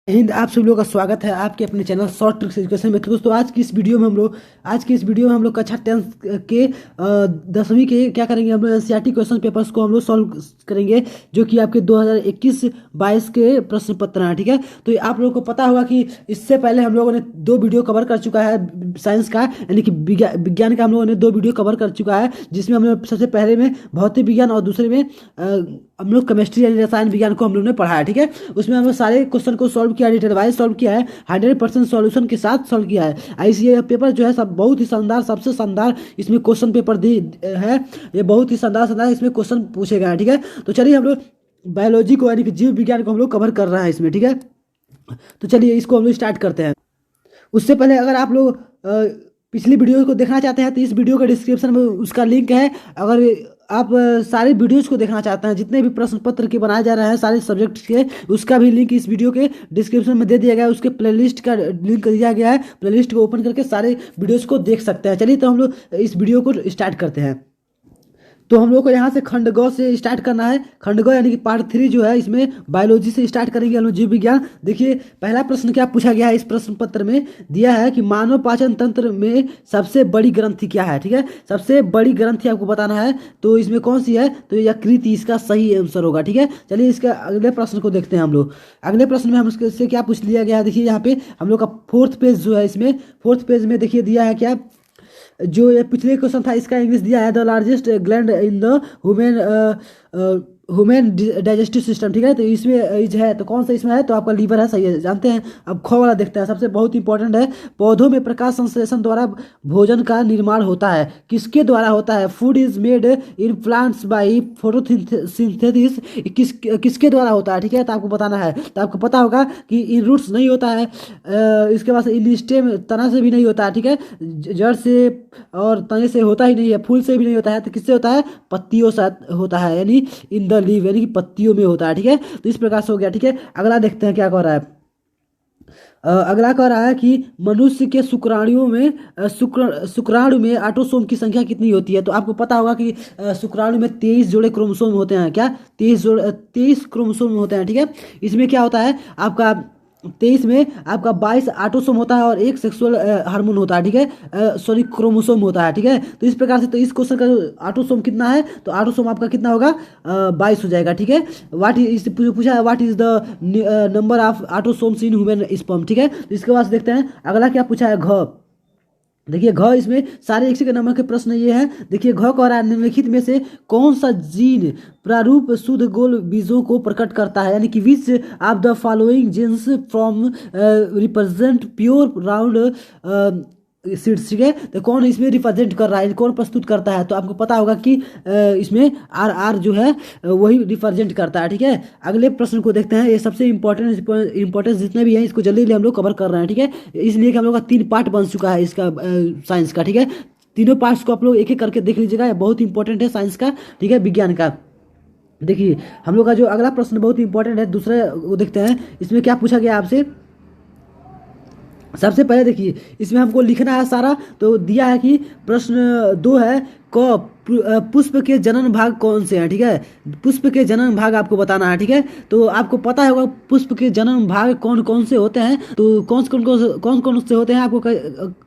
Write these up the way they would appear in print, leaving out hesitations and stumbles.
हिंद आप सभी लोगों का स्वागत है आपके अपने चैनल शॉर्ट ट्रिक्स एजुकेशन में। तो दोस्तों आज की इस वीडियो में हम लोग कक्षा 10 के 10वीं के क्या करेंगे, हम लोग एनसीईआरटी क्वेश्चन पेपर्स को हम लोग सॉल्व करेंगे, जो कि आपके 2021-22 के प्रश्न पत्र हैं। ठीक है, तो आप लोगों को पता होगा कि इससे पहले हम लोगों ने दो वीडियो कवर कर चुका है साइंस का, यानी कि विज्ञान का हम लोगों ने दो वीडियो कवर कर चुका है, जिसमें हम लोग सबसे पहले में भौतिक विज्ञान और दूसरे में हम लोग केमिस्ट्री यानी रसायन विज्ञान को हम लोग ने पढ़ा है। ठीक है, उसमें हम लोग सारे क्वेश्चन को सॉल्व किया, डिटेल वाइज सॉल्व किया है, 100% सॉल्यूशन के साथ सॉल्व किया है। आईसीए पेपर जो है सब बहुत ही शानदार, सबसे शानदार इसमें क्वेश्चन पेपर दी है। ये बहुत ही शानदार इसमें क्वेश्चन पूछे गए हैं। ठीक है, तो चलिए हम लोग बायोलॉजी को यानी कि जीव विज्ञान को हम लोग कवर कर रहे हैं इसमें। ठीक है, तो चलिए इसको हम लोग स्टार्ट करते हैं। उससे पहले अगर आप लोग पिछली वीडियो को देखना चाहते हैं तो इस वीडियो के डिस्क्रिप्शन में उसका लिंक है। अगर आप सारे वीडियोज को देखना चाहते हैं, जितने भी प्रश्न पत्र के बनाए जा रहे हैं सारे सब्जेक्ट के, उसका भी लिंक इस वीडियो के डिस्क्रिप्शन में दे दिया गया है। उसके प्लेलिस्ट का लिंक दिया गया है, प्लेलिस्ट को ओपन करके सारे वीडियोज को देख सकते हैं। चलिए तो हम लोग इस वीडियो को स्टार्ट करते हैं। तो हम लोग को यहाँ से खंड ग से स्टार्ट करना है। खंड ग यानी कि पार्ट 3 जो है, इसमें बायोलॉजी से स्टार्ट करेंगे हम लोग, जीव विज्ञान। देखिए पहला प्रश्न क्या पूछा गया है, इस प्रश्न पत्र में दिया है कि मानव पाचन तंत्र में सबसे बड़ी ग्रंथि क्या है। ठीक है, सबसे बड़ी ग्रंथि आपको बताना है, तो इसमें कौन सी है, तो यकृत इसका सही आंसर होगा। ठीक है, चलिए इसका अगले प्रश्न को देखते हैं हम लोग। अगले प्रश्न में हम इससे क्या पूछ लिया गया है, देखिए यहाँ पे हम लोग का फोर्थ पेज जो है, इसमें फोर्थ पेज में देखिए दिया है क्या, जो ये पिछले क्वेश्चन था इसका इंग्लिश दिया है, the largest gland in the human digestive system. ठीक है, तो इसमें इज है, तो कौन सा इसमें है, तो आपका लीवर है, सही है, जानते हैं। अब ख वाला देखते हैं, सबसे बहुत इंपॉर्टेंट है। पौधों में प्रकाश संश्लेषण द्वारा भोजन का निर्माण होता है, किसके द्वारा होता है, food is made in plants by photosynthesis, किसके द्वारा होता है। ठीक है, तो आपको बताना है, तो आपको पता होगा कि इन रूट्स नहीं होता है, इसके बाद इन स्टेम तना से भी नहीं होता है। ठीक है, जड़ से और तने से होता ही नहीं है, फूल से भी नहीं होता है, तो किससे होता है, पत्तियों से होता है, यानी इन द लीव यानी कि पत्तियों में होता है। ठीक है, तो इस प्रकार से हो गया। ठीक है, अगला देखते हैं क्या कह रहा है। अगला कह रहा है कि मनुष्य के शुक्राणुओं में शुक्राणु में ऑटोसोम की संख्या कितनी होती है। तो आपको पता होगा कि शुक्राणु में 23 जोड़े क्रोमोसोम होते हैं। क्या 23 क्रोमोसोम होते हैं। ठीक है, इसमें क्या होता है आपका 23 में आपका 22 ऑटोसोम होता है और एक सेक्सुअल हार्मोन होता है। ठीक है, सॉरी क्रोमोसोम होता है। ठीक है, तो इस प्रकार से, तो इस क्वेश्चन का ऑटोसोम कितना है, तो ऑटोसोम आपका कितना होगा, 22 हो जाएगा। ठीक है, व्हाट इज पूछा है, what is the number of autosomes in human sperm. ठीक है, तो इसके बाद देखते हैं अगला क्या पूछा है, घ। देखिए घ, इसमें सारे 1 के नंबर के प्रश्न ये हैं। देखिए घ कह रहा है, निम्नलिखित में से कौन सा जीन प्रारूप शुद्ध गोल बीजों को प्रकट करता है, यानी कि which of the following genes from represent pure round seeds. ठीक है, तो कौन इसमें रिप्रेजेंट कर रहा है, कौन प्रस्तुत करता है, तो आपको पता होगा कि इसमें आर आर जो है वही रिप्रेजेंट करता है। ठीक है, अगले प्रश्न को देखते हैं। ये सबसे इंपॉर्टेंस जितने भी हैं इसको जल्दी जल्दी हम लोग कवर कर रहे हैं। ठीक है, इसलिए कि हम लोग का 3 पार्ट बन चुका है इसका साइंस का। ठीक है, तीनों पार्ट्स को आप लोग एक एक करके देख लीजिएगा, ये बहुत इंपॉर्टेंट है साइंस का। ठीक है, विज्ञान का। देखिए हम लोग का जो अगला प्रश्न बहुत इंपॉर्टेंट है, दूसरा वो देखते हैं। इसमें क्या पूछा गया आपसे, सबसे पहले देखिए इसमें हमको लिखना है सारा, तो दिया है कि प्रश्न 2 है, क पुष्प के जनन भाग कौन से हैं। ठीक है, पुष्प के जनन भाग आपको बताना है। ठीक है, तो आपको पता होगा पुष्प के जनन भाग कौन कौन से होते हैं, तो कौन से होते हैं आपको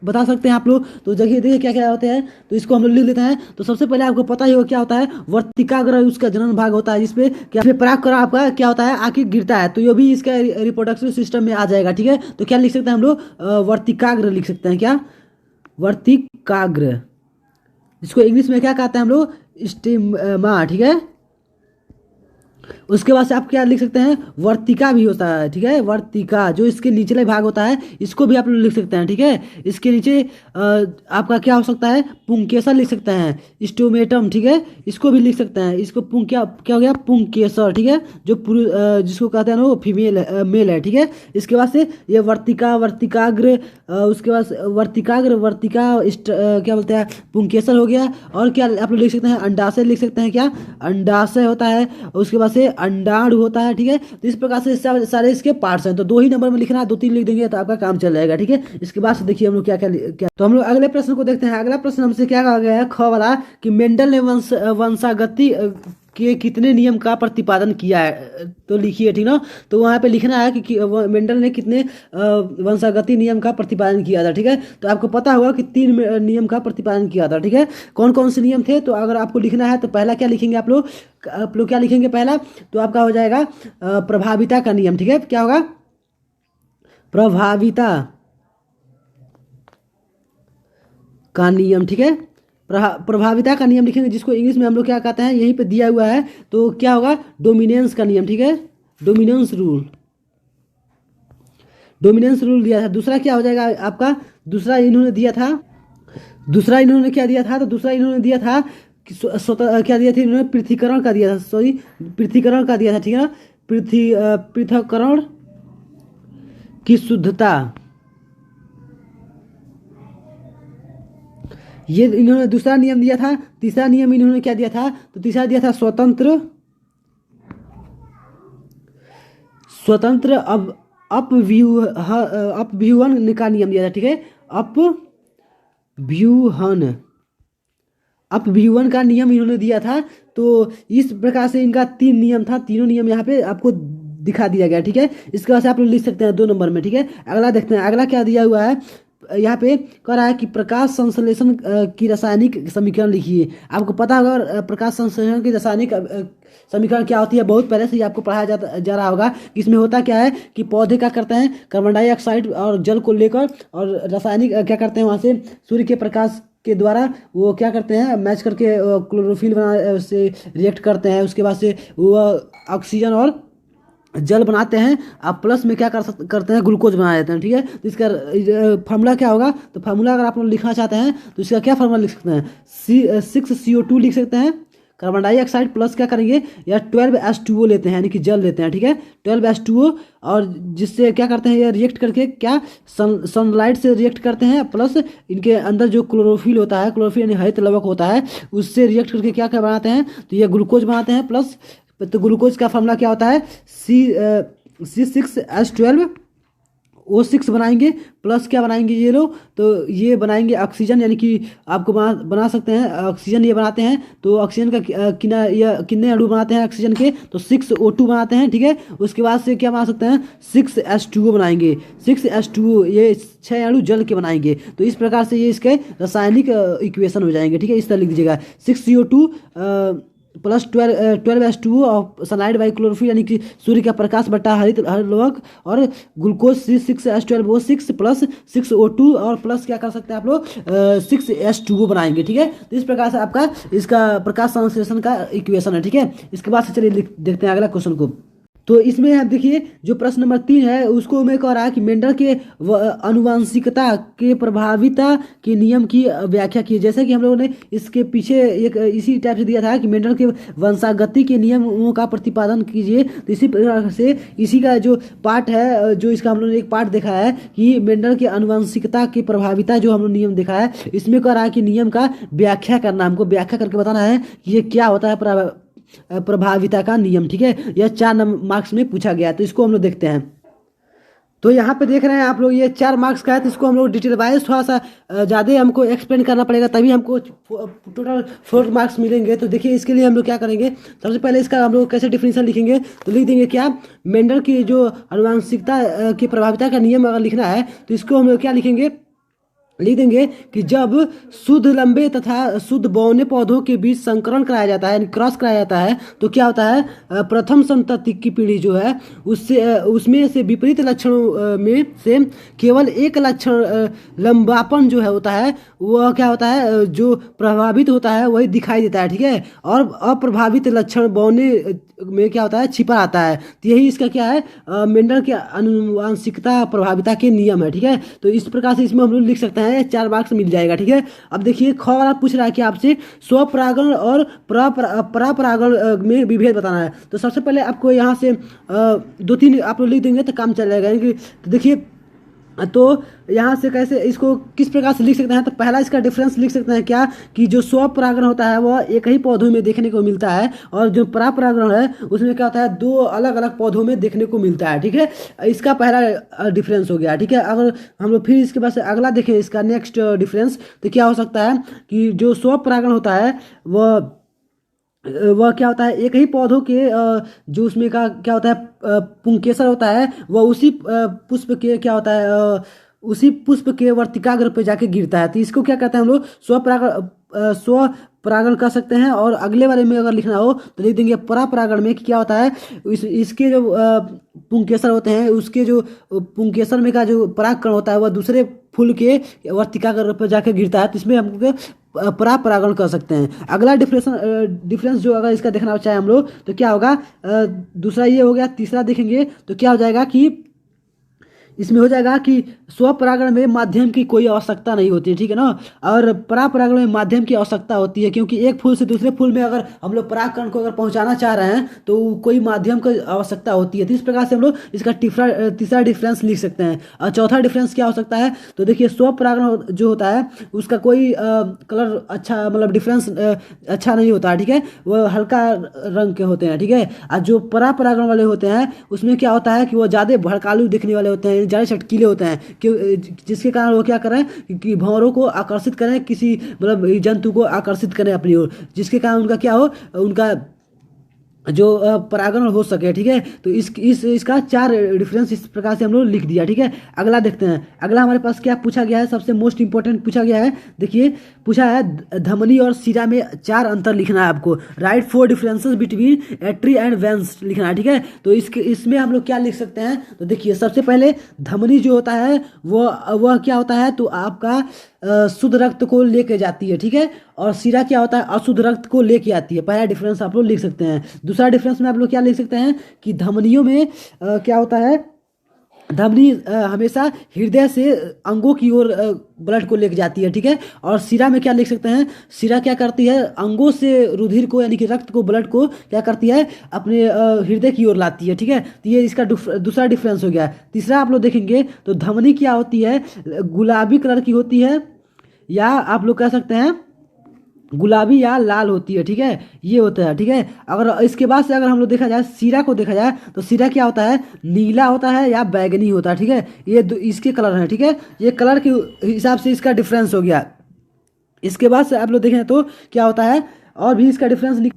बता सकते हैं आप लोग। तो देखिए क्या क्या होते हैं, तो इसको हम लोग लिख लेते हैं। तो सबसे पहले आपको पता ही होगा क्या होता है, वर्तिकाग्र उसका जनन भाग होता है, जिसपे क्या पराग कण आपका क्या होता है, आके गिरता है, तो ये भी इसका रिप्रोडक्टिव सिस्टम में आ जाएगा। ठीक है, तो क्या लिख सकते हैं हम लोग, वर्तिकाग्र लिख सकते हैं। क्या, वर्तिकाग्र, इसको इंग्लिश में क्या कहते हैं हम लोग, स्टिमा। ठीक है, उसके बाद से आप क्या लिख सकते हैं, वर्तिका भी होता है। ठीक है, वर्तिका जो इसके निचले भाग होता है, इसको भी आप लोग लिख सकते हैं। ठीक है, इसके नीचे आपका क्या हो सकता है, पुंकेसर लिख सकते हैं, स्टोमेटम। ठीक है, इसको भी लिख सकते हैं, इसको क्या क्या हो गया, पुंकेसर। ठीक है, जो जिसको कहते हैं ना वो फीमेल मेल है। ठीक है, इसके बाद से ये वर्तिका, वर्तिकाग्र, उसके बाद वर्तिकाग्र, वर्तिका क्या बोलते हैं, पुंकेसर हो गया। और क्या आप लोग लिख सकते हैं, अंडाशय लिख सकते हैं। क्या, अंडाशय होता है, उसके बाद से अंडाणु होता है। ठीक है, तो इस प्रकार से सारे इसके पार्ट्स हैं, तो 2 ही नंबर में लिखना है, 2-3 लिख देंगे तो आपका काम चल जाएगा। ठीक है, इसके बाद से देखिए हम लोग क्या क्या, तो हम लोग अगले प्रश्न को देखते हैं। अगला प्रश्न हमसे क्या कहा गया है, ख वाला, कि मेंडल ने वंशागति के कितने नियम का प्रतिपादन किया है, तो लिखिए, ठीक ना। तो वहाँ पे लिखना है कि मेंडल ने कितने वंशागति नियम का प्रतिपादन किया था, ठीक है। तो आपको पता होगा कि 3 नियम का प्रतिपादन किया था, ठीक है। कौन कौन से नियम थे, तो अगर आपको लिखना है तो पहला क्या लिखेंगे आप लोग क्या लिखेंगे पहला, तो आपका हो जाएगा प्रभाविता का नियम, ठीक है। क्या होगा, प्रभाविता का नियम, ठीक है। प्रभाविता का नियम लिखेंगे, जिसको इंग्लिश में हम लोग क्या कहते हैं, यहीं पे दिया हुआ है, तो क्या होगा, डोमिनेंस का नियम, ठीक है। डोमिनेंस रूल, डोमिनेंस रूल दिया था। दूसरा क्या हो जाएगा आपका, दूसरा इन्होंने दिया था, दूसरा इन्होंने क्या दिया था, तो दूसरा इन्होंने दिया था कि क्या दिया था इन्होंने, पृथ्वीकरण का दिया था, सॉरी, पृथ्वीकरण का दिया था, ठीक है ना। पृथक्करण की शुद्धता, ये इन्होंने दूसरा नियम दिया था। तीसरा नियम इन्होंने क्या दिया था, तो तीसरा दिया था स्वतंत्र स्वतंत्र अब अपव्यूहन का नियम दिया था, ठीक है। अपव्यूहन अपव्यूहन का नियम इन्होंने दिया था। तो इस प्रकार से इनका 3 नियम था, तीनों नियम यहाँ पे आपको दिखा दिया गया, ठीक है। इसके बाद से आप लोग लिख सकते हैं 2 नंबर में, ठीक है। अगला देखते हैं, अगला क्या दिया हुआ है, यहाँ पे कह रहा है कि प्रकाश संश्लेषण की रासायनिक समीकरण लिखिए। आपको पता होगा प्रकाश संश्लेषण की रासायनिक समीकरण क्या होती है, बहुत पहले से ही आपको पढ़ाया जा रहा होगा कि इसमें होता क्या है कि पौधे क्या करते हैं, कार्बन डाइऑक्साइड और जल को लेकर, और रासायनिक क्या करते हैं, वहाँ से सूर्य के प्रकाश के द्वारा वो क्या करते हैं, मैच करके क्लोरोफिल बना से रिएक्ट करते हैं, उसके बाद से वो ऑक्सीजन और जल बनाते हैं। आप प्लस में क्या करते हैं, ग्लूकोज बना देते हैं, ठीक है। तो इसका फार्मूला क्या होगा, तो फार्मूला अगर आप लोग लिखना चाहते हैं तो इसका क्या फार्मूला लिख सकते हैं, 6CO2 लिख सकते हैं, कार्बन डाइऑक्साइड प्लस क्या करेंगे, या 12H2O लेते हैं, यानी कि जल लेते हैं, ठीक है, 12H2O, और जिससे क्या करते हैं, ये रिएक्ट करके क्या सनलाइट से रिएक्ट करते हैं, प्लस इनके अंदर जो क्लोरोफिल होता है, क्लोरोफिल यानी हरित लवक होता है, उससे रिएक्ट करके क्या क्या बनाते हैं, तो ये ग्लूकोज बनाते हैं। प्लस तो ग्लूकोज का फॉर्मूला क्या होता है, C6H12O6 बनाएंगे, प्लस क्या बनाएंगे ये लोग, तो ये बनाएंगे ऑक्सीजन, यानी कि आपको बना सकते हैं ऑक्सीजन, ये बनाते हैं। तो ऑक्सीजन का कितने अणु बनाते हैं ऑक्सीजन के, तो 6O2 बनाते हैं, ठीक है। उसके बाद से क्या बना सकते हैं, 6H2O बनाएंगे, 6H2O, ये 6 अणु जल के बनाएंगे। तो इस प्रकार से ये इसके रासायनिक इक्वेशन हो जाएंगे, ठीक है। इस तरह लिख दीजिएगा, 6CO2 प्लस 12H2O और सनलाइट बाई क्लोरोफिल, यानी कि सूर्य का प्रकाश बटा हरित लवक, और ग्लूकोज 6H12O6 प्लस 6O2, और प्लस क्या कर सकते हैं आप लोग, 6H2O बनाएंगे, ठीक है। तो इस प्रकार से आपका इसका प्रकाश संश्लेषण का इक्वेशन है, ठीक है। इसके बाद से चलिए देखते हैं अगला क्वेश्चन को। तो इसमें आप देखिए जो प्रश्न नंबर 3 है, उसको मैं कह रहा है कि मेंडल के अनुवांशिकता के प्रभाविता के नियम की व्याख्या की। जैसे कि हम लोगों ने इसके पीछे एक इसी टाइप से दिया था कि मेंडल के वंशागति के नियमों का प्रतिपादन कीजिए। तो इसी प्रकार से इसी का जो पार्ट है, जो इसका हम लोगों ने एक पार्ट देखा है कि मेंडल के अनुवांशिकता की प्रभाविता, जो हम लोग नियम देखा है, इसमें कह रहा है कि नियम का व्याख्या करना, हमको व्याख्या करके बताना है कि ये क्या होता है प्रभाविता का नियम, ठीक है। यह 4 मार्क्स में पूछा गया है, तो इसको हम लोग देखते हैं। तो यहाँ पे देख रहे हैं आप लोग, ये 4 मार्क्स का है, तो इसको हम लोग डिटेल वाइज थोड़ा सा ज़्यादा हमको एक्सप्लेन करना पड़ेगा, तभी हमको टोटल 4 मार्क्स मिलेंगे। तो देखिए इसके लिए हम लोग क्या करेंगे, सबसे पहले इसका हम लोग कैसे डिफिनेशन लिखेंगे, तो लिख देंगे क्या, मेंडल की जो अनुवांशिकता की प्रभाविता का नियम अगर लिखना है, तो इसको हम लोग क्या लिखेंगे, लिख देंगे कि जब शुद्ध लंबे तथा शुद्ध बौने पौधों के बीच संकरण कराया जाता है, यानी क्रॉस कराया जाता है, तो क्या होता है, प्रथम संतति की पीढ़ी जो है उसमें से विपरीत लक्षणों में से केवल एक लक्षण लंबापन जो है होता है, वह क्या होता है, जो प्रभावित होता है वही दिखाई देता है, ठीक है। और अप्रभावित लक्षण बौने में क्या होता है, छिपा आता है। तो यही इसका क्या है, मेंडल के अनुवांशिकता प्रभाविता के नियम है, ठीक है। तो इस प्रकार से इसमें हम लोग लिख सकते हैं, 4 मार्क्स मिल जाएगा, ठीक है। अब देखिए ख वाला पूछ रहा है कि आपसे स्वपरागण और परापरागण में विभेद बताना है। तो सबसे पहले आपको यहाँ से 2-3 आप लोग लिख देंगे तो काम चल जाएगा। तो देखिए, तो यहाँ से कैसे इसको किस प्रकार से लिख सकते हैं, तो पहला इसका डिफरेंस लिख सकते हैं क्या, कि जो स्वपरागण होता है वह एक ही पौधों में देखने को मिलता है, और जो परापरागण है उसमें क्या होता है, 2 अलग अलग पौधों में देखने को मिलता है, ठीक है। इसका पहला डिफरेंस हो गया, ठीक है। अगर हम लोग फिर इसके बाद से अगला देखें, इसका नेक्स्ट डिफरेंस, तो क्या हो सकता है कि जो स्वपरागण होता है वह वह क्या होता है, एक ही पौधों के जो उसमें का क्या होता है, पुंकेसर होता है, वह उसी पुष्प के क्या होता है, उसी पुष्प के वर्तिकाग्र पे जाके गिरता है। तो इसको क्या कहते हैं हम लोग, स्व परागण कर सकते हैं। और अगले वाले में अगर लिखना हो तो लिख देंगे परापरागण में कि क्या होता है, इसके जो पुंकेसर होते हैं, उसके जो पुंकेसर में का जो परागकण होता है वह दूसरे फूल के वर्तिकाग्र पर जाके गिरता है। तो इसमें हम परागण कर सकते हैं। अगला डिफरेंस जो अगर इसका देखना चाहे हम लोग तो क्या होगा, दूसरा ये हो गया। तीसरा देखेंगे तो क्या हो जाएगा कि इसमें हो जाएगा कि स्वपरागण में माध्यम की कोई आवश्यकता नहीं होती है, ठीक है ना। और परापरागण में माध्यम की आवश्यकता होती है, क्योंकि एक फूल से दूसरे फूल में अगर हम लोग परागकण को अगर पहुंचाना चाह रहे हैं तो कोई माध्यम की आवश्यकता होती है। तो इस प्रकार से हम लोग इसका तीसरा डिफरेंस लिख सकते हैं। और चौथा डिफरेंस क्या हो सकता है, तो देखिए स्वपरागण जो होता है उसका कोई कलर अच्छा, मतलब डिफरेंस अच्छा नहीं होता है, ठीक है, वो हल्का रंग के होते हैं, ठीक है। और जो परापरागण वाले होते हैं उसमें क्या होता है कि वो ज़्यादा भड़कालू दिखने वाले होते हैं, ज़्यादा चटकीले होते हैं, जिसके कारण वो क्या करें कि भंवरों को आकर्षित करें, किसी मतलब जंतु को आकर्षित करें अपनी ओर, जिसके कारण उनका क्या हो, उनका जो परागण हो सके, ठीक है। तो इसका चार डिफरेंस इस प्रकार से हम लोग लिख दिया, ठीक है। अगला देखते हैं। अगला हमारे पास क्या पूछा गया है, सबसे मोस्ट इंपॉर्टेंट पूछा गया है। देखिए पूछा है धमनी और शिरा में चार अंतर लिखना है आपको। Write 4 differences between arteries and veins लिखना है, ठीक है। तो इसमें हम लोग क्या लिख सकते हैं, तो देखिए सबसे पहले धमनी जो होता है वह क्या होता है, तो आपका शुद्ध रक्त को लेके जाती है, ठीक है। और शिरा क्या होता है, अशुद्ध रक्त को लेके आती है। पहला डिफरेंस आप लोग लिख सकते हैं। दूसरा डिफरेंस में आप लोग क्या लिख सकते हैं कि धमनियों में क्या होता है, धमनी हमेशा हृदय से अंगों की ओर ब्लड को लेके जाती है, ठीक है। और शिरा में क्या लिख सकते हैं, शिरा क्या करती है, अंगों से रुधिर को यानी कि रक्त को, ब्लड को क्या करती है, अपने हृदय की ओर लाती है, ठीक है। तो ये इसका दूसरा डिफरेंस हो गया। तीसरा आप लोग देखेंगे तो धमनी क्या होती है, गुलाबी कलर की होती है, या आप लोग कह सकते हैं गुलाबी या लाल होती है, ठीक है, ये होता है, ठीक है। अगर इसके बाद से अगर हम लोग देखा जाए, सीरा को देखा जाए तो सीरा क्या होता है, नीला होता है या बैगनी होता है, ठीक है। ये इसके कलर हैं, ठीक है। ये कलर के हिसाब से इसका डिफरेंस हो गया। इसके बाद से आप लोग देखें तो क्या होता है, और भी इसका डिफरेंस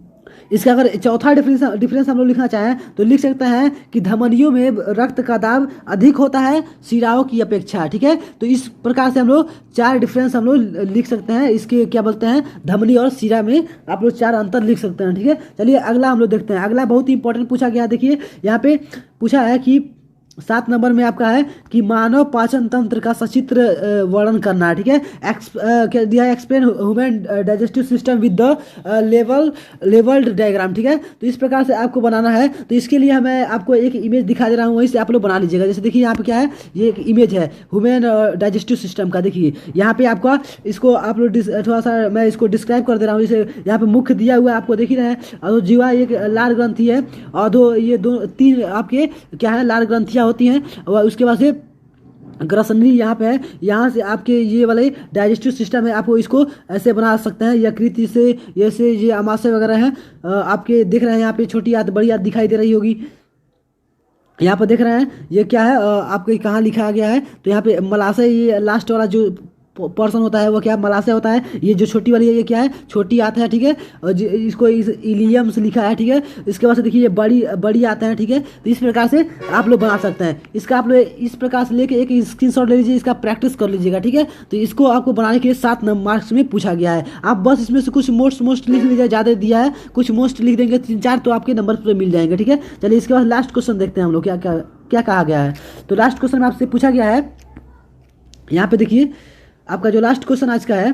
इसका अगर चौथा डिफरेंस हम लोग लिखना चाहें तो लिख सकते हैं कि धमनियों में रक्त का दाब अधिक होता है शिराओं की अपेक्षा, ठीक है। तो इस प्रकार से हम लोग चार डिफरेंस हम लोग लिख सकते हैं, इसके क्या बोलते हैं, धमनी और शिरा में आप लोग चार अंतर लिख सकते हैं, ठीक है। चलिए अगला हम लोग देखते हैं। अगला बहुत ही इंपॉर्टेंट पूछा गया। देखिए यहाँ पे पूछा है कि 7 नंबर में आपका है कि मानव पाचन तंत्र का सचित्र वर्णन करना है, ठीक है। क्या दिया है, explain human digestive system with the labelled diagram, ठीक है। तो इस प्रकार से आपको बनाना है। तो इसके लिए मैं आपको एक इमेज दिखा दे रहा हूँ, वहीं से आप लोग बना लीजिएगा। जैसे देखिए यहाँ पे क्या है, ये एक इमेज है ह्यूमन डाइजेस्टिव सिस्टम का। देखिए यहाँ पे आपका इसको आप लोग थोड़ा सा मैं इसको डिस्क्राइब कर दे रहा हूँ। जैसे यहाँ पे मुख्य दिया हुआ है, आपको देख ही रहे हैं, और जीवा एक लाल ग्रंथि है, और तीन आपके क्या है, लाल ग्रंथियाँ होती हैं। और उसके बाद से ग्रसनी यहाँ पे है, यहाँ से आपके ये वाले डाइजेस्टिव सिस्टम है, आपको इसको ऐसे बना सकते हैं, यकृत से जैसे ये आमाशय वगैरह हैं, आपके देख रहे हैं यहाँ पे छोटी आंत बड़ी आंत दिखाई दे रही होगी। यहाँ पर देख रहे हैं ये क्या है, आपके कहाँ लिखा गया है, तो यहाँ पे मलाशय, ये लास्ट वाला जो पर्सन होता है वो क्या मलाशय होता है। ये जो छोटी वाली है ये क्या है, छोटी आंत है, ठीक है। और इसको इस इलियम से लिखा है, ठीक है। इसके बाद से देखिए ये बड़ी बड़ी आंत है, ठीक है। तो इस प्रकार से आप लोग बना सकते हैं। इसका आप लोग इस प्रकार से लेके एक स्क्रीनशॉट ले लीजिए, इसका प्रैक्टिस कर लीजिएगा, ठीक है। तो इसको आपको बनाने के लिए 7 मार्क्स में पूछा गया है। आप बस इसमें से कुछ मोस्ट लिख लीजिए, ज़्यादा दिया है, कुछ मोस्ट लिख देंगे 3-4 तो आपके नंबर पूरे मिल जाएंगे, ठीक है। चलिए इसके बाद लास्ट क्वेश्चन देखते हैं हम लोग क्या क्या क्या कहा गया है। तो लास्ट क्वेश्चन में आपसे पूछा गया है, यहाँ पे देखिए आपका जो लास्ट क्वेश्चन आज का है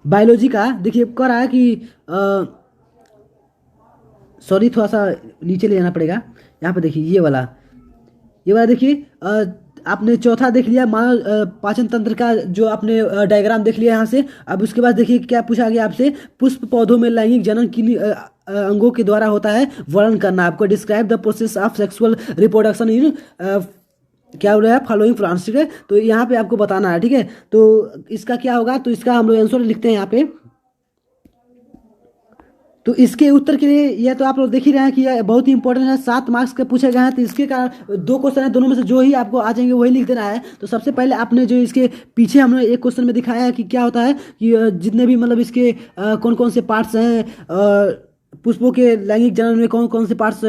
बायोलॉजी का। देखिए कह रहा है कि सॉरी थोड़ा सा नीचे ले जाना पड़ेगा। यहाँ पे देखिए ये वाला देखिए, आपने चौथा देख लिया मानव पाचन तंत्र का, जो आपने डायग्राम देख लिया यहाँ से। अब उसके बाद देखिए क्या पूछा गया आपसे, पुष्प पौधों में लैंगिक जनन की अंगों के द्वारा होता है, वर्णन करना। आपको describe the process of sexual reproduction in क्या हो रहा है, फॉलोइंग प्लांट्स, ठीक है। तो यहाँ पे आपको बताना है, ठीक है। तो इसका क्या होगा, तो इसका हम लोग आंसर लिखते हैं यहाँ पे। तो इसके उत्तर के लिए यह तो आप लोग देख ही रहे हैं कि यह बहुत ही इंपॉर्टेंट है, 7 मार्क्स के पूछे गए हैं। तो इसके कारण 2 क्वेश्चन है, दोनों में से जो ही आपको आ जाएंगे वही लिख देना है। तो सबसे पहले आपने जो इसके पीछे हमने एक क्वेश्चन में दिखाया है कि क्या होता है कि जितने भी मतलब इसके कौन कौन से पार्ट्स हैं, पुष्पों के लैंगिक जनन में कौन कौन से पार्ट्स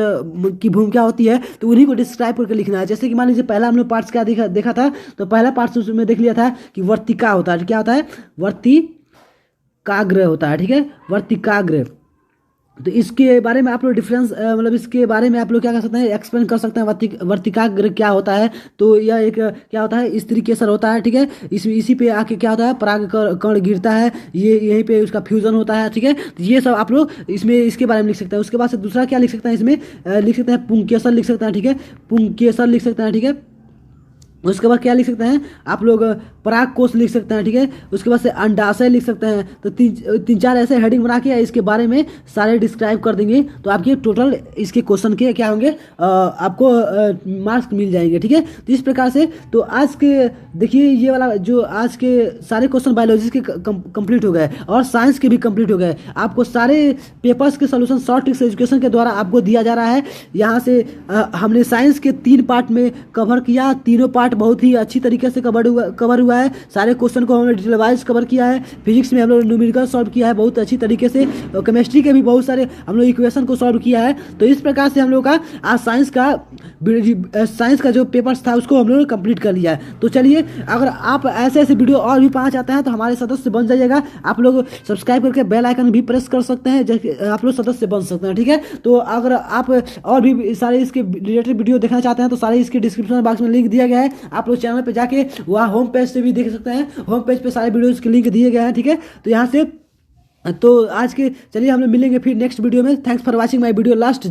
की भूमिका होती है, तो उन्हीं को डिस्क्राइब करके लिखना है। जैसे कि मान लीजिए पहला हमने पार्ट्स क्या देखा था, तो पहला पार्ट्स उसमें देख लिया था कि वर्तिका होता है। क्या होता है? वर्तिकाग्र होता है, ठीक है, वर्तिकाग्र। तो इसके बारे में आप लोग डिफरेंस मतलब इसके बारे में आप लोग क्या कर सकते हैं, एक्सप्लेन कर सकते हैं वर्तिकाग्र क्या होता है। तो यह एक क्या होता है, स्त्री केसर होता है, ठीक है। इसी पे आके क्या होता है, पराग कण गिरता है, ये यहीं पे उसका फ्यूजन होता है, ठीक है। तो ये सब आप लोग इसमें इसके बारे में लिख सकते हैं। उसके बाद से दूसरा क्या लिख सकते हैं, इसमें लिख सकते हैं पुंकेसर लिख सकते हैं, ठीक है, पुंकेसर लिख सकते हैं, ठीक है। उसके बाद क्या लिख सकते हैं आप लोग, पराग कोष लिख सकते हैं, ठीक है। उसके बाद से अंडाशय लिख सकते हैं। तो तीन चार ऐसे हेडिंग बना के इसके बारे में सारे डिस्क्राइब कर देंगे, तो आपके टोटल इसके क्वेश्चन के क्या होंगे, आपको मार्क्स मिल जाएंगे, ठीक है। तो इस प्रकार से तो आज के देखिए ये वाला जो आज के सारे क्वेश्चन बायोलॉजी के कंप्लीट हो गए और साइंस के भी कंप्लीट हो गए। आपको सारे पेपर्स के सोल्यूशन शॉर्ट ट्रिक्स एजुकेशन के द्वारा आपको दिया जा रहा है। यहाँ से हमने साइंस के 3 पार्ट में कवर किया, तीनों पार्ट बहुत ही अच्छी तरीके से कवर हुआ है। सारे क्वेश्चन को हमने डिटेल वाइज कवर किया है। फिजिक्स में हम लोग न्यूमेरिकल सॉल्व किया है बहुत अच्छी तरीके से, और केमिस्ट्री के भी बहुत सारे हम लोग इक्वेशन को सॉल्व किया है। तो इस प्रकार से हम लोग का आज साइंस का जो पेपर्स था उसको हम लोग ने कंप्लीट कर लिया है। तो चलिए, अगर आप ऐसे ऐसे वीडियो और भी पाना चाहते हैं तो हमारे सदस्य बन जाइएगा। आप लोग सब्सक्राइब करके बेल आइकन भी प्रेस कर सकते हैं, जैसे आप लोग सदस्य बन सकते हैं, ठीक है। तो अगर आप और भी सारे इसके रिलेटेड वीडियो देखना चाहते हैं तो सारे इसके डिस्क्रिप्शन बॉक्स में लिंक दिया गया है। आप लोग चैनल पे जाके वहाँ होम पेज से भी देख सकते हैं। होम पेज पे सारे वीडियोस के लिंक दिए गए हैं, ठीक है। तो यहाँ से तो आज के चलिए हम लोग मिलेंगे फिर नेक्स्ट वीडियो में। Thanks for watching my video last.